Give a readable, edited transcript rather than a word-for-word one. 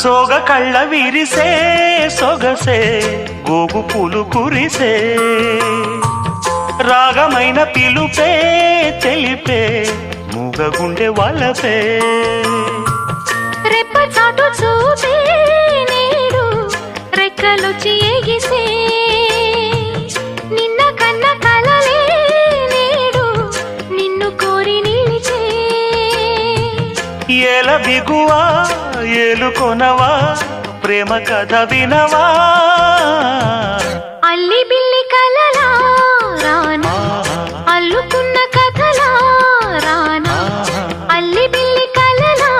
సోగ కళ్ళ విరిసే సొగసే గోగు పూలు కురిసే రాగమైన పిలుపే తెలిపే మూగ గుండె వాళ్ళపే రెప్ప చాటు చూపే నేడు రెక్కలొచ్చి ఎగిసే నిన్న కన్న కలలే నేడు నిన్ను కోరి నిలిచే ఏల బిగువా ఏలుకొనవా ప్రేమ కథ వినవా అల్లి బిల్లి కలలా రానా అల్లుకున్న కథలా రానా అల్లి బిల్లి కలలా